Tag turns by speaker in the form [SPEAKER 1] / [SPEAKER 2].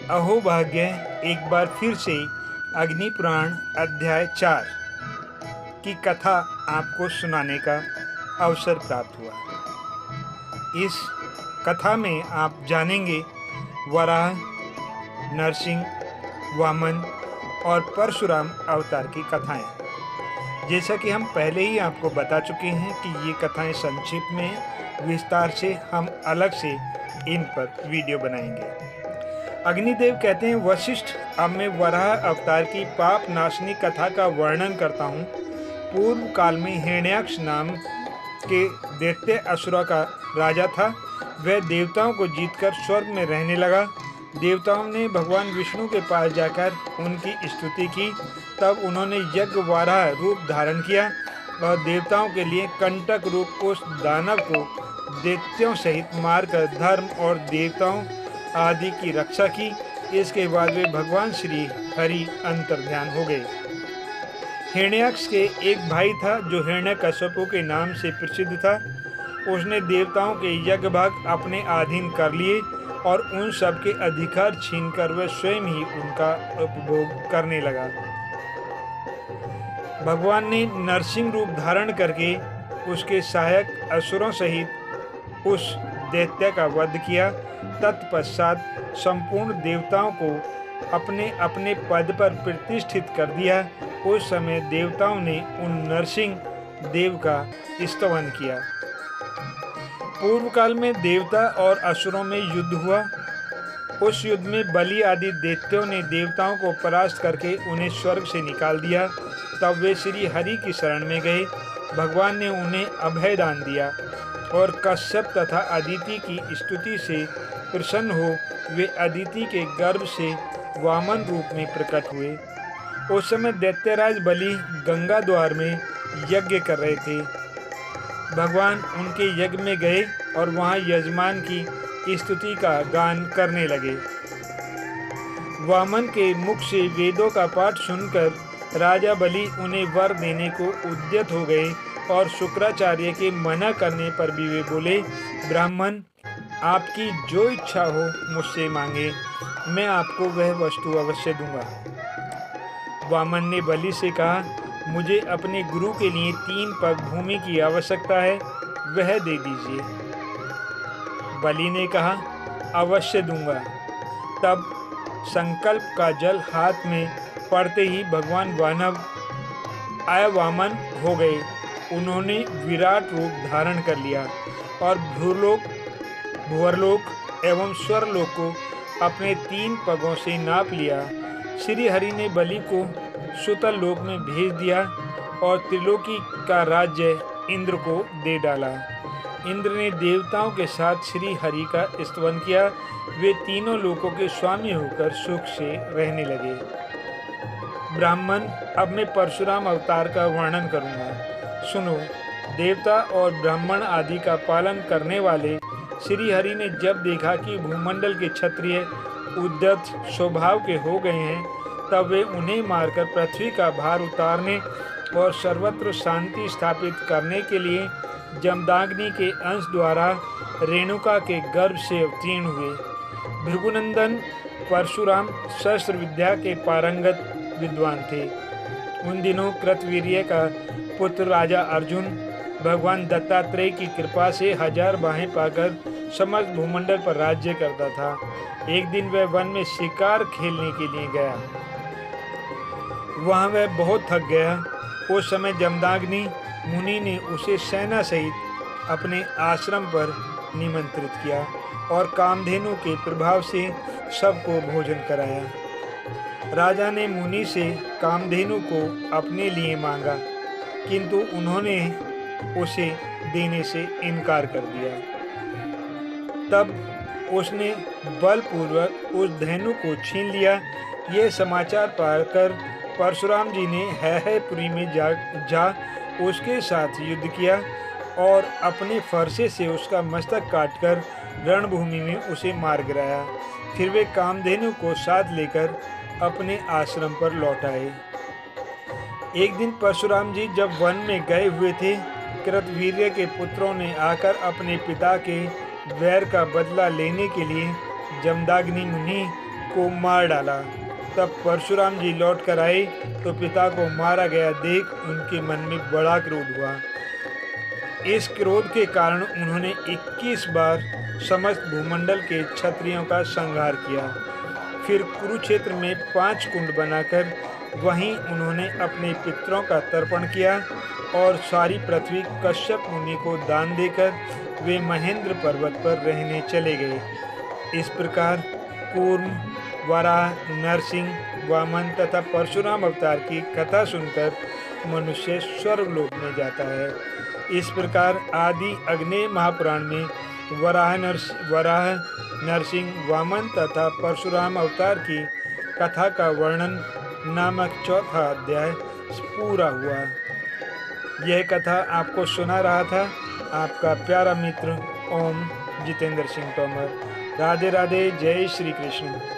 [SPEAKER 1] अहोभाग्य एक बार फिर से अग्नि पुराण अध्याय 4 की कथा आपको सुनाने का अवसर प्राप्त हुआ। इस कथा में आप जानेंगे वराह, नरसिंह, वामन और परशुराम अवतार की कथाएं। जैसा कि हम पहले ही आपको बता चुके हैं कि ये कथाएं संक्षिप्त में विस्तार से हम अलग से इन पर वीडियो बनाएंगे। अग्निदेव कहते हैं, वशिष्ठ, अब मैं वराह अवतार की पाप नाशनी कथा का वर्णन करता हूँ। पूर्व काल में हिरण्याक्ष नाम के दैत्य असुरा का राजा था। वह देवताओं को जीतकर स्वर्ग में रहने लगा। देवताओं ने भगवान विष्णु के पास जाकर उनकी स्तुति की। तब उन्होंने यज्ञ वराह रूप धारण किया और देवताओं के लिए कंटक रूप उस दानव को दैत्यों सहित मारकर धर्म और देवताओं आदि की रक्षा की। इसके बाद वे भगवान श्री हरि अंतर्ध्यान हो गए। हिरण्याक्ष के एक भाई था जो हिरण्यकश्यपु के नाम से प्रसिद्ध था। उसने देवताओं के यज्ञ भाग अपने अधीन कर लिए और उन सब के अधिकार छीनकर वह स्वयं ही उनका उपभोग करने लगा। भगवान ने नरसिंह रूप धारण करके उसके सहायक असुरों सहित उस दैत्य का वध किया। तत्पश्चात संपूर्ण देवताओं को अपने अपने पद पर प्रतिष्ठित कर दिया। उस समय देवताओं ने उन नरसिंह देव का स्तवन किया। पूर्व काल में देवता और असुरों में युद्ध हुआ। उस युद्ध में बलि आदि दैत्यों ने देवताओं को परास्त करके उन्हें स्वर्ग से निकाल दिया। तब वे श्री हरि की शरण में गए। भगवान ने उन्हें अभय दान दिया और कश्यप तथा अदिति की स्तुति से प्रसन्न हो वे अदिति के गर्भ से वामन रूप में प्रकट हुए। उस समय दैत्यराज बलि गंगा द्वार में यज्ञ कर रहे थे। भगवान उनके यज्ञ में गए और वहां यजमान की स्तुति का गान करने लगे। वामन के मुख से वेदों का पाठ सुनकर राजा बलि उन्हें वर देने को उद्यत हो गए और शुक्राचार्य के मना करने पर भी वे बोले, ब्राह्मण, आपकी जो इच्छा हो मुझसे मांगे, मैं आपको वह वस्तु अवश्य दूंगा। वामन ने बलि से कहा, मुझे अपने गुरु के लिए 3 पग भूमि की आवश्यकता है, वह दे दीजिए। बलि ने कहा, अवश्य दूंगा। तब संकल्प का जल हाथ में पड़ते ही भगवान वामन वामन हो गए। उन्होंने विराट रूप धारण कर लिया और भूलोक, भुवरलोक एवं स्वरलोक को अपने 3 पगों से नाप लिया। श्री हरि ने बलि को सुतल लोक में भेज दिया और त्रिलोकी का राज्य इंद्र को दे डाला। इंद्र ने देवताओं के साथ श्री हरि का स्तवन किया। वे तीनों लोकों के स्वामी होकर सुख से रहने लगे। ब्राह्मण, अब मैं परशुराम अवतार का वर्णन करूंगा। सुनो, देवता और ब्राह्मण आदि का पालन करने वाले श्री हरि ने जब देखा कि भूमंडल के क्षत्रिय उद्यत स्वभाव के हो गए हैं, तब वे उन्हें मारकर पृथ्वी का भार उतारने और सर्वत्र शांति स्थापित करने के लिए जमदाग्नि के अंश द्वारा रेणुका के गर्भ से अवतीर्ण हुए। भृगुनंदन परशुराम शस्त्र विद्या के पारंगत विद्वान थे। उन दिनों कृतवीर्य का पुत्र राजा अर्जुन भगवान दत्तात्रेय की कृपा से 1000 बाहें पाकर समस्त भूमंडल पर राज्य करता था। एक दिन वह वन में शिकार खेलने के लिए गया। वहां वह बहुत थक गया। उस समय जमदाग्नि मुनि ने उसे सेना सहित अपने आश्रम पर निमंत्रित किया और कामधेनु के प्रभाव से सबको भोजन कराया। राजा ने मुनि से कामधेनु को अपने लिए मांगा, किंतु उन्होंने उसे देने से इनकार कर दिया। तब उसने बलपूर्वक उस धेनु को छीन लिया। यह समाचार पाकर परशुराम जी ने हैहयपुरी में जा उसके साथ युद्ध किया और अपने फरसे से उसका मस्तक काटकर रणभूमि में उसे मार गिराया। फिर वे कामधेनु को साथ लेकर अपने आश्रम पर लौट आए। एक दिन परशुराम जी जब वन में गए हुए थे, कृतवीर्य के पुत्रों ने आकर अपने पिता के वैर का बदला लेने के लिए जमदाग्नि मुनि को मार डाला। तब परशुराम जी लौट कर आए तो पिता को मारा गया देख उनके मन में बड़ा क्रोध हुआ। इस क्रोध के कारण उन्होंने 21 बार समस्त भूमंडल के क्षत्रियों का संहार किया। फिर कुरुक्षेत्र में 5 कुंड बनाकर वहीं उन्होंने अपने पितरों का तर्पण किया और सारी पृथ्वी कश्यप मुनि को दान देकर वे महेंद्र पर्वत पर रहने चले गए। इस प्रकार कूर्म, वराह, नरसिंह, वामन तथा परशुराम अवतार की कथा सुनकर मनुष्य स्वर्गलोक में जाता है। इस प्रकार आदि अग्नेय महापुराण में वराह, नरसिंह, वामन तथा परशुराम अवतार की कथा का वर्णन नामक चौथा अध्याय पूरा हुआ। यह कथा आपको सुना रहा था आपका प्यारा मित्र ओम जितेंद्र सिंह तोमर। राधे राधे, जय श्री कृष्ण।